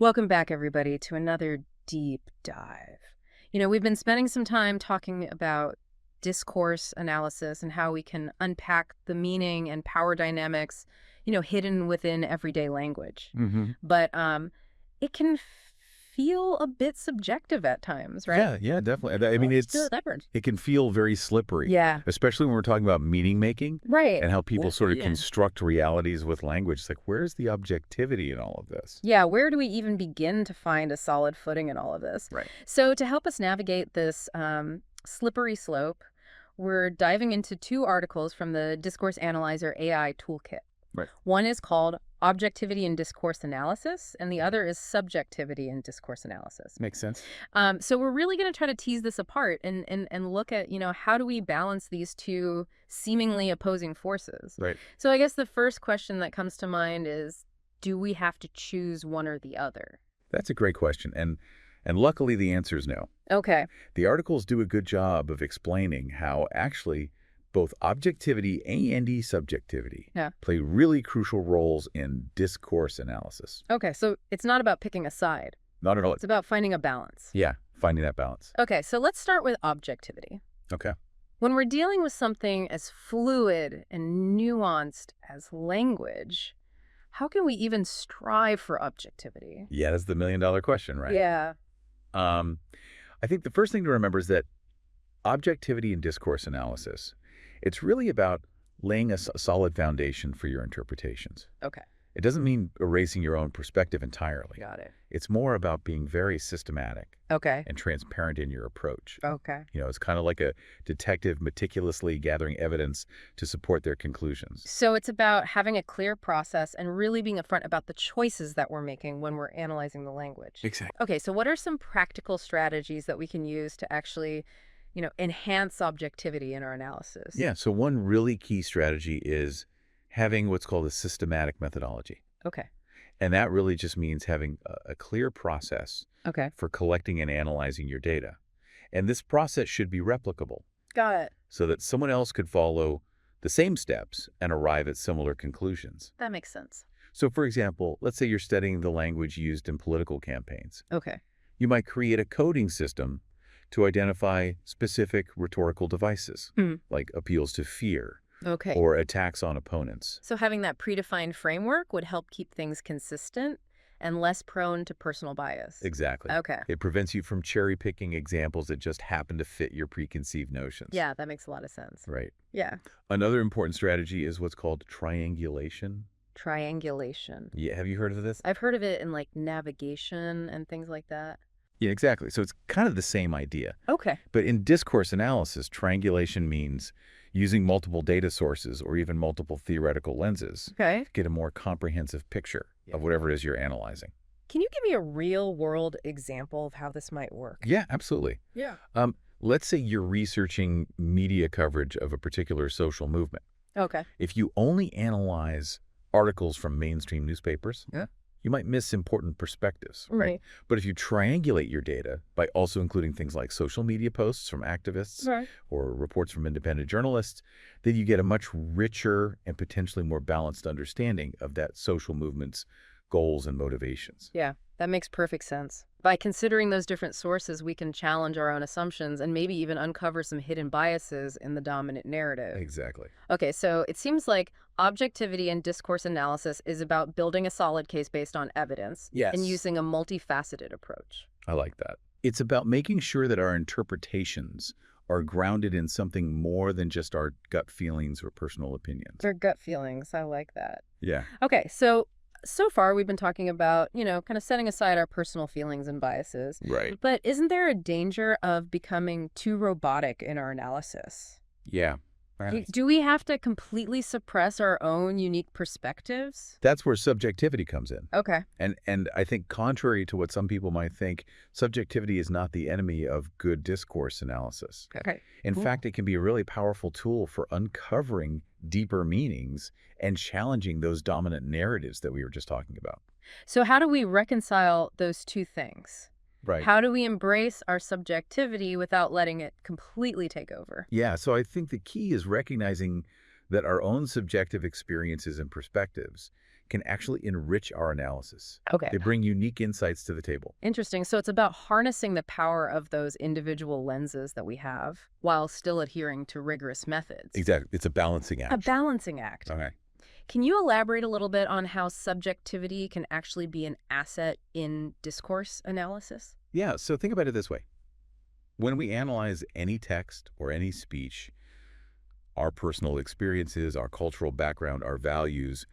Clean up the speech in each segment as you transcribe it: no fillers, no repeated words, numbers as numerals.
Welcome back, everybody, to another deep dive. We've been spending some time talking about discourse analysis and how we can unpack the meaning and power dynamics, hidden within everyday language. But it can feel a bit subjective at times, right? Yeah, definitely. I mean, it can feel very slippery. Yeah. Especially when we're talking about meaning making. Right. And how people sort of construct realities with language. It's like, where's the objectivity in all of this? Yeah, where do we even begin to find a solid footing in all of this? Right. So to help us navigate this slippery slope, we're diving into two articles from the Discourse Analyzer AI Toolkit. Right. One is called Objectivity and Discourse Analysis, and the other is Subjectivity and Discourse Analysis. Makes sense. So we're really going to try to tease this apart and look at, how do we balance these two seemingly opposing forces? Right. So I guess the first question that comes to mind is, do we have to choose one or the other? That's a great question. And luckily, the answer is no. Okay. The articles do a good job of explaining how actually both objectivity and subjectivity play really crucial roles in discourse analysis. Okay, so it's not about picking a side. Not at all. It's about finding a balance. Yeah, finding that balance. Okay, so let's start with objectivity. Okay. When we're dealing with something as fluid and nuanced as language, how can we even strive for objectivity? Yeah, that's the million-dollar question, right? Yeah. I think the first thing to remember is that objectivity in discourse analysis, it's really about laying a solid foundation for your interpretations. Okay. It doesn't mean erasing your own perspective entirely. Got it. It's more about being very systematic Okay. and transparent in your approach. Okay. It's kind of like a detective meticulously gathering evidence to support their conclusions. So it's about having a clear process and really being upfront about the choices that we're making when we're analyzing the language. Exactly. Okay, so what are some practical strategies that we can use to actually enhance objectivity in our analysis? Yeah, so one really key strategy is having what's called a systematic methodology. Okay. And that really just means having a clear process for collecting and analyzing your data. And this process should be replicable. Got it. So that someone else could follow the same steps and arrive at similar conclusions. That makes sense. So for example, let's say you're studying the language used in political campaigns. Okay. You might create a coding system to identify specific rhetorical devices, like appeals to fear or attacks on opponents. So having that predefined framework would help keep things consistent and less prone to personal bias. Exactly. Okay. It prevents you from cherry-picking examples that just happen to fit your preconceived notions. Yeah, that makes a lot of sense. Right. Yeah. Another important strategy is what's called triangulation. Triangulation. Yeah, have you heard of this? I've heard of it in navigation and things like that. Yeah, exactly. So it's kind of the same idea. Okay. But in discourse analysis, triangulation means using multiple data sources or even multiple theoretical lenses to get a more comprehensive picture of whatever it is you're analyzing. Can you give me a real-world example of how this might work? Yeah, absolutely. Yeah. Let's say you're researching media coverage of a particular social movement. Okay. If you only analyze articles from mainstream newspapers, you might miss important perspectives. Right. But if you triangulate your data by also including things like social media posts from activists or reports from independent journalists, then you get a much richer and potentially more balanced understanding of that social movement's goals and motivations. Yeah, that makes perfect sense. By considering those different sources, we can challenge our own assumptions and maybe even uncover some hidden biases in the dominant narrative. Exactly. Okay, so it seems like objectivity and discourse analysis is about building a solid case based on evidence and using a multifaceted approach. I like that. It's about making sure that our interpretations are grounded in something more than just our gut feelings or personal opinions. Their gut feelings, I like that. Yeah. Okay, so far we've been talking about, kind of setting aside our personal feelings and biases. Right. But isn't there a danger of becoming too robotic in our analysis? Yeah. Do we have to completely suppress our own unique perspectives? That's where subjectivity comes in. Okay. And I think contrary to what some people might think, subjectivity is not the enemy of good discourse analysis. Okay. In fact, it can be a really powerful tool for uncovering deeper meanings and challenging those dominant narratives that we were just talking about. So how do we reconcile those two things? Right. How do we embrace our subjectivity without letting it completely take over? Yeah, so I think the key is recognizing that our own subjective experiences and perspectives can actually enrich our analysis. Okay. They bring unique insights to the table. Interesting. So it's about harnessing the power of those individual lenses that we have while still adhering to rigorous methods. Exactly. It's a balancing act. A balancing act. Okay. Can you elaborate a little bit on how subjectivity can actually be an asset in discourse analysis? Yeah, so think about it this way. When we analyze any text or any speech, our personal experiences, our cultural background, our values,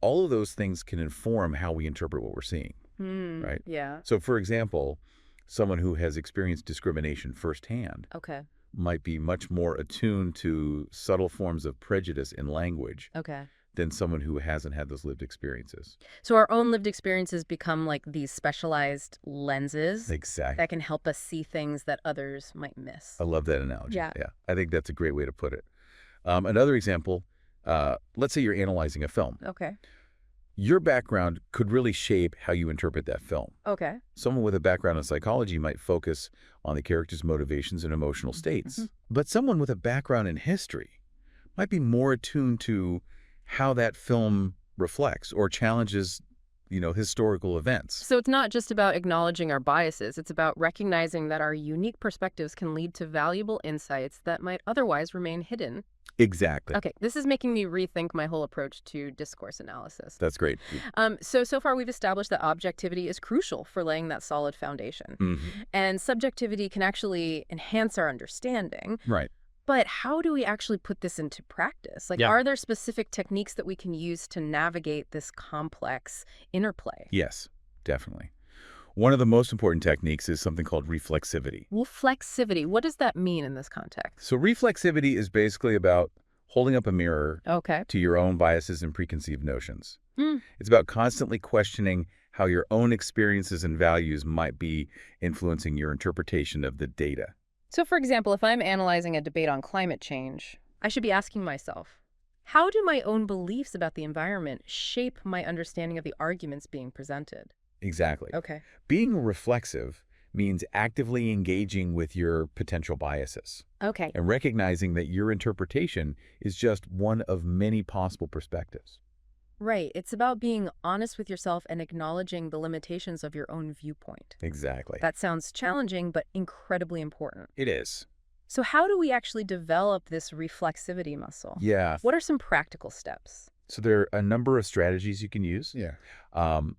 all of those things can inform how we interpret what we're seeing, right? Yeah. So for example, someone who has experienced discrimination firsthand Okay. might be much more attuned to subtle forms of prejudice in language Okay. than someone who hasn't had those lived experiences. So our own lived experiences become like these specialized lenses Exactly. that can help us see things that others might miss. I love that analogy. Yeah. I think that's a great way to put it. Another example, let's say you're analyzing a film. Okay. Your background could really shape how you interpret that film. Okay. Someone with a background in psychology might focus on the character's motivations and emotional states. But someone with a background in history might be more attuned to how that film reflects or challenges, historical events. So it's not just about acknowledging our biases. It's about recognizing that our unique perspectives can lead to valuable insights that might otherwise remain hidden. Exactly. Okay, this is making me rethink my whole approach to discourse analysis. That's great. So far we've established that objectivity is crucial for laying that solid foundation. And subjectivity can actually enhance our understanding. Right. But how do we actually put this into practice? Are there specific techniques that we can use to navigate this complex interplay? Yes, definitely. One of the most important techniques is something called reflexivity. Reflexivity, what does that mean in this context? So reflexivity is basically about holding up a mirror Okay. to your own biases and preconceived notions. It's about constantly questioning how your own experiences and values might be influencing your interpretation of the data. So, for example, if I'm analyzing a debate on climate change, I should be asking myself, how do my own beliefs about the environment shape my understanding of the arguments being presented? Exactly. Okay. Being reflexive means actively engaging with your potential biases Okay. and recognizing that your interpretation is just one of many possible perspectives. Right. It's about being honest with yourself and acknowledging the limitations of your own viewpoint. Exactly. That sounds challenging, but incredibly important. It is. So how do we actually develop this reflexivity muscle? Yeah. What are some practical steps? So there are a number of strategies you can use. Yeah.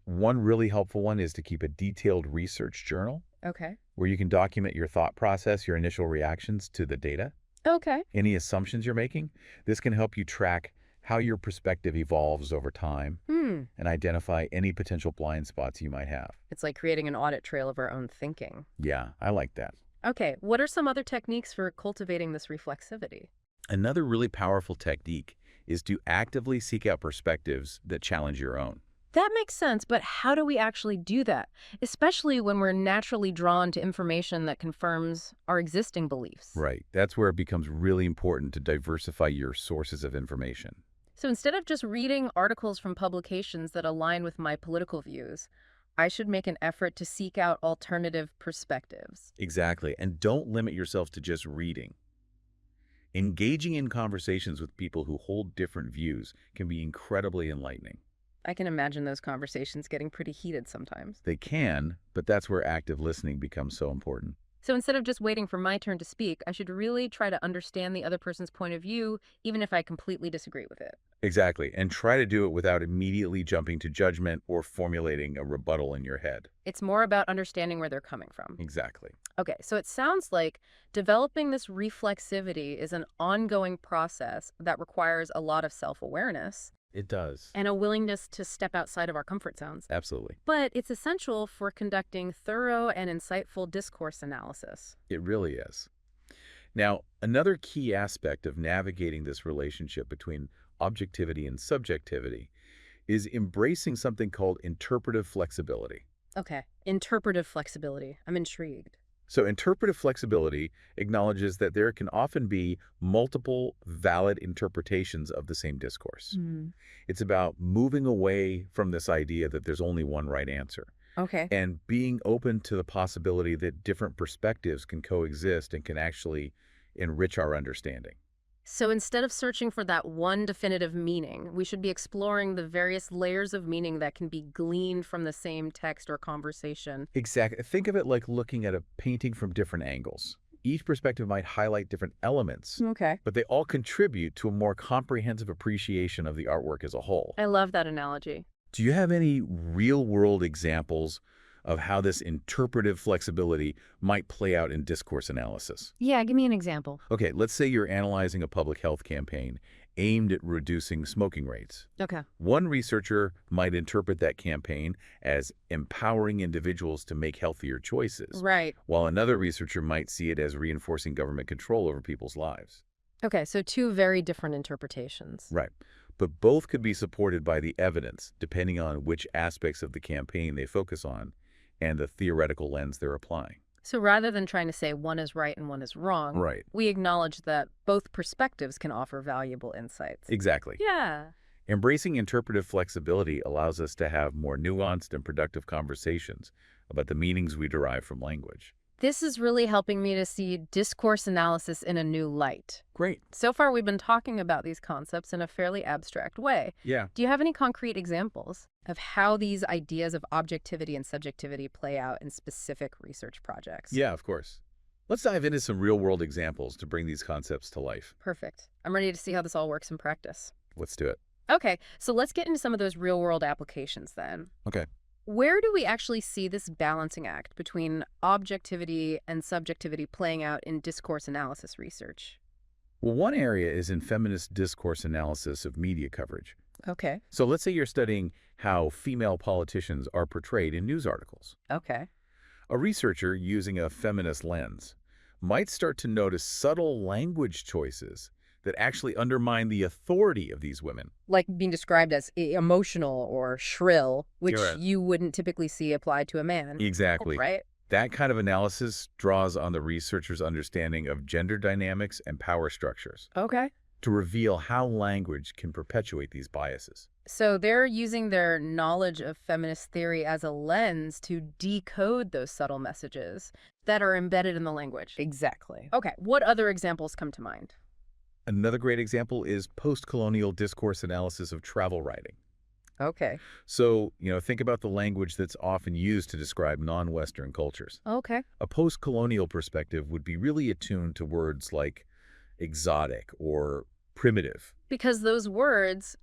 One really helpful one is to keep a detailed research journal Okay. where you can document your thought process, your initial reactions to the data, Okay. any assumptions you're making. This can help you track how your perspective evolves over time and identify any potential blind spots you might have. It's like creating an audit trail of our own thinking. Yeah, I like that. Okay. What are some other techniques for cultivating this reflexivity? Another really powerful technique is to actively seek out perspectives that challenge your own. That makes sense, but how do we actually do that? Especially when we're naturally drawn to information that confirms our existing beliefs. Right. That's where it becomes really important to diversify your sources of information. So instead of just reading articles from publications that align with my political views, I should make an effort to seek out alternative perspectives. Exactly. And don't limit yourself to just reading. Engaging in conversations with people who hold different views can be incredibly enlightening. I can imagine those conversations getting pretty heated sometimes. They can, but that's where active listening becomes so important. So instead of just waiting for my turn to speak, I should really try to understand the other person's point of view, even if I completely disagree with it. Exactly. And try to do it without immediately jumping to judgment or formulating a rebuttal in your head. It's more about understanding where they're coming from. Exactly. Okay, so it sounds like developing this reflexivity is an ongoing process that requires a lot of self-awareness It does. and a willingness to step outside of our comfort zones. Absolutely. But it's essential for conducting thorough and insightful discourse analysis. It really is. Now, another key aspect of navigating this relationship between objectivity and subjectivity is embracing something called interpretive flexibility. Okay, interpretive flexibility. I'm intrigued. So interpretive flexibility acknowledges that there can often be multiple valid interpretations of the same discourse. It's about moving away from this idea that there's only one right answer Okay. and being open to the possibility that different perspectives can coexist and can actually enrich our understanding. So instead of searching for that one definitive meaning, we should be exploring the various layers of meaning that can be gleaned from the same text or conversation. Exactly. Think of it like looking at a painting from different angles. Each perspective might highlight different elements, Okay. but they all contribute to a more comprehensive appreciation of the artwork as a whole. I love that analogy. Do you have any real-world examples of how this interpretive flexibility might play out in discourse analysis? Yeah, give me an example. Okay, let's say you're analyzing a public health campaign aimed at reducing smoking rates. Okay. One researcher might interpret that campaign as empowering individuals to make healthier choices, Right. while another researcher might see it as reinforcing government control over people's lives. Okay, so two very different interpretations. Right. But both could be supported by the evidence, depending on which aspects of the campaign they focus on and the theoretical lens they're applying. So rather than trying to say one is right and one is wrong, Right. we acknowledge that both perspectives can offer valuable insights. Exactly. Yeah. Embracing interpretive flexibility allows us to have more nuanced and productive conversations about the meanings we derive from language. This is really helping me to see discourse analysis in a new light. Great. So far, we've been talking about these concepts in a fairly abstract way. Yeah. Do you have any concrete examples of how these ideas of objectivity and subjectivity play out in specific research projects? Yeah, of course. Let's dive into some real-world examples to bring these concepts to life. Perfect. I'm ready to see how this all works in practice. Let's do it. Okay, so let's get into some of those real-world applications then. Okay. Where do we actually see this balancing act between objectivity and subjectivity playing out in discourse analysis research? Well, one area is in feminist discourse analysis of media coverage. Okay. So let's say you're studying how female politicians are portrayed in news articles. Okay. A researcher using a feminist lens might start to notice subtle language choices that actually undermine the authority of these women. Like being described as emotional or shrill, which You're right. you wouldn't typically see applied to a man. Exactly. Right? That kind of analysis draws on the researcher's understanding of gender dynamics and power structures Okay. to reveal how language can perpetuate these biases. So they're using their knowledge of feminist theory as a lens to decode those subtle messages that are embedded in the language. Exactly. Okay, what other examples come to mind? Another great example is postcolonial discourse analysis of travel writing. Okay. So, think about the language that's often used to describe non-Western cultures. Okay. A post-colonial perspective would be really attuned to words like exotic or primitive. Because those words,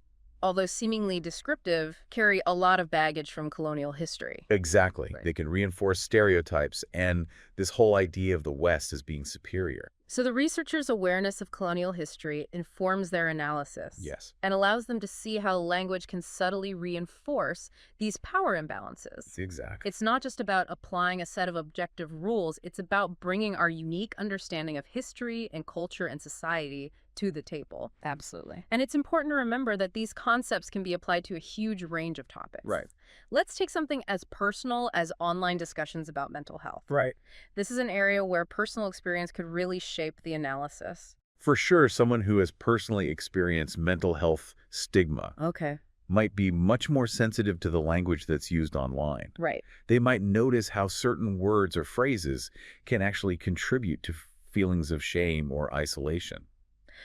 although seemingly descriptive, carry a lot of baggage from colonial history. Exactly. Right. They can reinforce stereotypes and this whole idea of the West as being superior. So the researchers' awareness of colonial history informs their analysis. Yes. And allows them to see how language can subtly reinforce these power imbalances. Exactly. It's not just about applying a set of objective rules, it's about bringing our unique understanding of history and culture and society to the table. Absolutely. And it's important to remember that these concepts can be applied to a huge range of topics. Right. Let's take something as personal as online discussions about mental health. Right. This is an area where personal experience could really shape the analysis. For sure, someone who has personally experienced mental health stigma Okay. might be much more sensitive to the language that's used online. Right. They might notice how certain words or phrases can actually contribute to feelings of shame or isolation.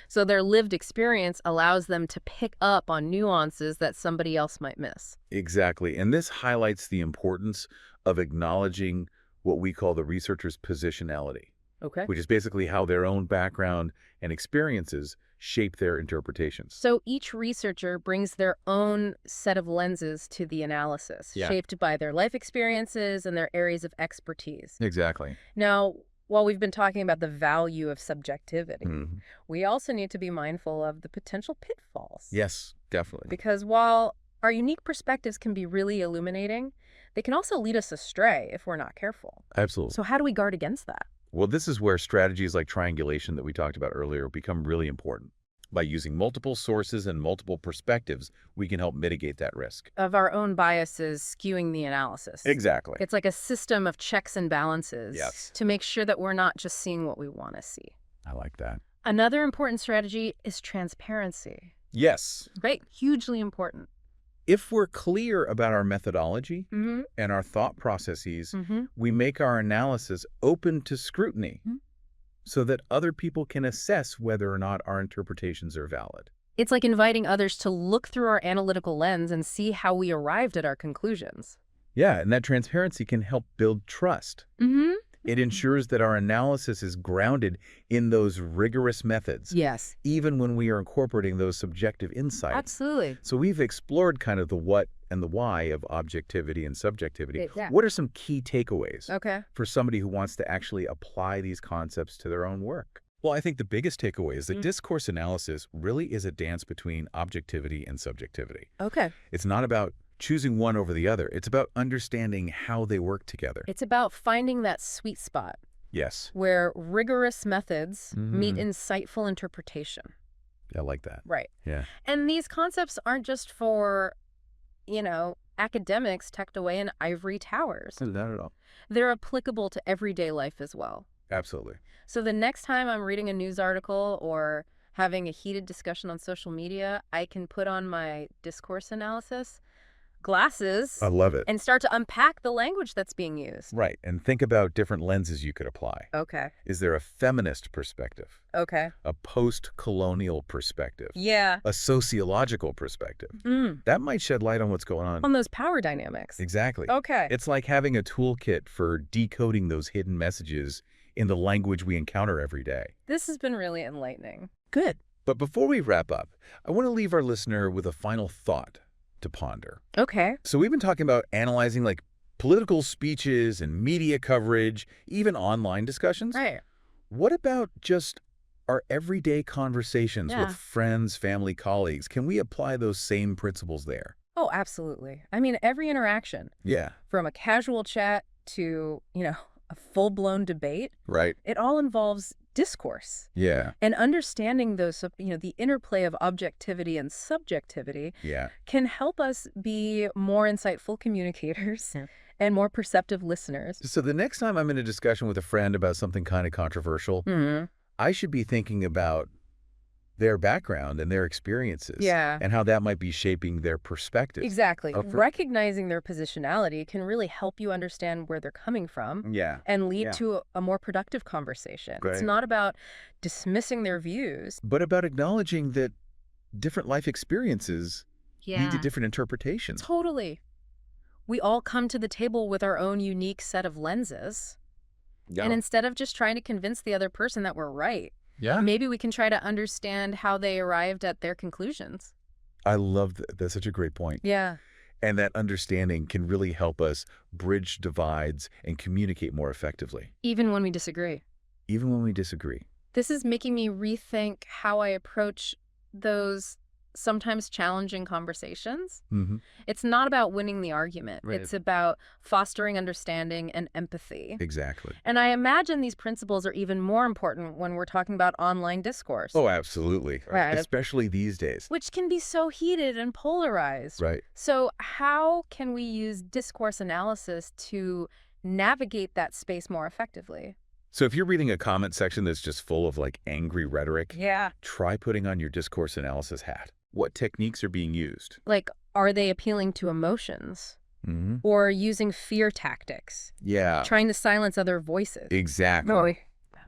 So their lived experience allows them to pick up on nuances that somebody else might miss. Exactly. And this highlights the importance of acknowledging what we call the researcher's positionality, Okay. which is basically how their own background and experiences shape their interpretations. So each researcher brings their own set of lenses to the analysis, Yeah. shaped by their life experiences and their areas of expertise. Exactly. Now, while we've been talking about the value of subjectivity, Mhm. we also need to be mindful of the potential pitfalls. Yes, definitely. Because while our unique perspectives can be really illuminating, they can also lead us astray if we're not careful. Absolutely. So how do we guard against that? Well, this is where strategies like triangulation that we talked about earlier become really important. By using multiple sources and multiple perspectives, we can help mitigate that risk. Of our own biases skewing the analysis. Exactly. It's like a system of checks and balances Yes. to make sure that we're not just seeing what we want to see. I like that. Another important strategy is transparency. Yes. Right? Hugely important. If we're clear about our methodology Mm-hmm. and our thought processes, Mm-hmm. we make our analysis open to scrutiny. Mhm. so that other people can assess whether or not our interpretations are valid. It's like inviting others to look through our analytical lens and see how we arrived at our conclusions. Yeah, and that transparency can help build trust. Mm-hmm. It ensures that our analysis is grounded in those rigorous methods. Yes. Even when we are incorporating those subjective insights. Absolutely. So we've explored kind of the what and the why of objectivity and subjectivity. Exactly. What are some key takeaways for somebody who wants to actually apply these concepts to their own work? Well, I think the biggest takeaway is that discourse analysis really is a dance between objectivity and subjectivity. Okay. It's not about choosing one over the other. It's about understanding how they work together. It's about finding that sweet spot. Yes. Where rigorous methods meet insightful interpretation. I like that. Right. Yeah. And these concepts aren't just for, academics tucked away in ivory towers. Not at all. They're applicable to everyday life as well. Absolutely. So the next time I'm reading a news article or having a heated discussion on social media, I can put on my discourse analysis glasses. I love it. And start to unpack the language that's being used. Right. And think about different lenses you could apply. Okay. Is there a feminist perspective? Okay. A post-colonial perspective? Yeah. A sociological perspective? That might shed light on what's going on. On those power dynamics. Exactly. Okay. It's like having a toolkit for decoding those hidden messages in the language we encounter every day. This has been really enlightening. Good. But before we wrap up, I want to leave our listener with a final thought to ponder. Okay. So we've been talking about analyzing political speeches and media coverage, even online discussions. Right. What about just our everyday conversations with friends, family, colleagues? Can we apply those same principles there? Oh, absolutely. I mean, every interaction. Yeah. From a casual chat to, a full-blown debate. Right. It all involves discourse. Yeah. And understanding those, the interplay of objectivity and subjectivity can help us be more insightful communicators and more perceptive listeners. So the next time I'm in a discussion with a friend about something kind of controversial, I should be thinking about their background and their experiences and how that might be shaping their perspective. Exactly. Recognizing their positionality can really help you understand where they're coming from and lead to a more productive conversation. It's not about dismissing their views, but about acknowledging that different life experiences lead to different interpretations. Totally. We all come to the table with our own unique set of lenses. And instead of just trying to convince the other person that we're right, maybe we can try to understand how they arrived at their conclusions. I love that. That's such a great point. Yeah. And that understanding can really help us bridge divides and communicate more effectively. Even when we disagree. Even when we disagree. This is making me rethink how I approach those sometimes challenging conversations. It's not about winning the argument. Right. It's about fostering understanding and empathy. Exactly. And I imagine these principles are even more important when we're talking about online discourse. Oh, absolutely. Right. Especially these days. Which can be so heated and polarized. Right. So how can we use discourse analysis to navigate that space more effectively? So if you're reading a comment section that's just full of angry rhetoric, try putting on your discourse analysis hat. What techniques are being used? Are they appealing to emotions? Or using fear tactics? Yeah. Trying to silence other voices? Exactly.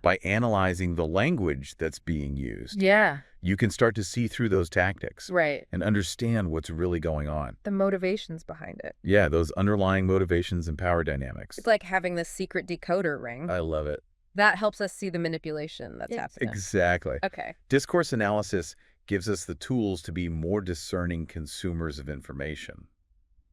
By analyzing the language that's being used, you can start to see through those tactics. Right. And understand what's really going on. The motivations behind it. Yeah, those underlying motivations and power dynamics. It's like having this secret decoder ring. I love it. That helps us see the manipulation that's happening. Exactly. Okay. Discourse analysis gives us the tools to be more discerning consumers of information.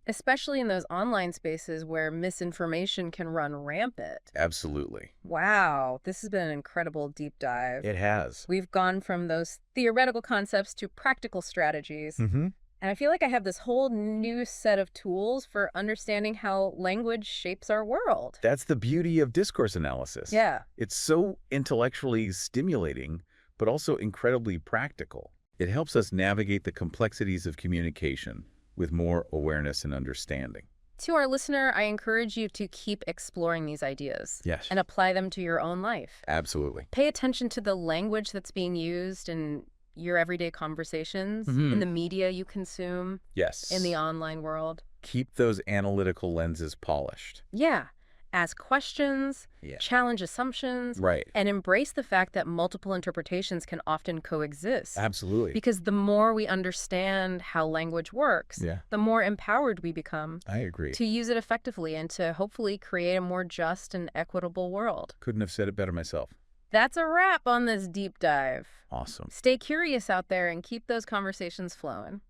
Especially in those online spaces where misinformation can run rampant. Absolutely. Wow, this has been an incredible deep dive. It has. We've gone from those theoretical concepts to practical strategies. And I feel like I have this whole new set of tools for understanding how language shapes our world. That's the beauty of discourse analysis. Yeah. It's so intellectually stimulating, but also incredibly practical. It helps us navigate the complexities of communication with more awareness and understanding. To our listener, I encourage you to keep exploring these ideas. Yes. And apply them to your own life. Absolutely. Pay attention to the language that's being used in your everyday conversations, in the media you consume, yes, in the online world. Keep those analytical lenses polished. Yeah. Ask questions, Yeah. challenge assumptions, Right. and embrace the fact that multiple interpretations can often coexist. Absolutely. Because the more we understand how language works, Yeah. the more empowered we become I agree. to use it effectively and to hopefully create a more just and equitable world. Couldn't have said it better myself. That's a wrap on this deep dive. Awesome. Stay curious out there and keep those conversations flowing.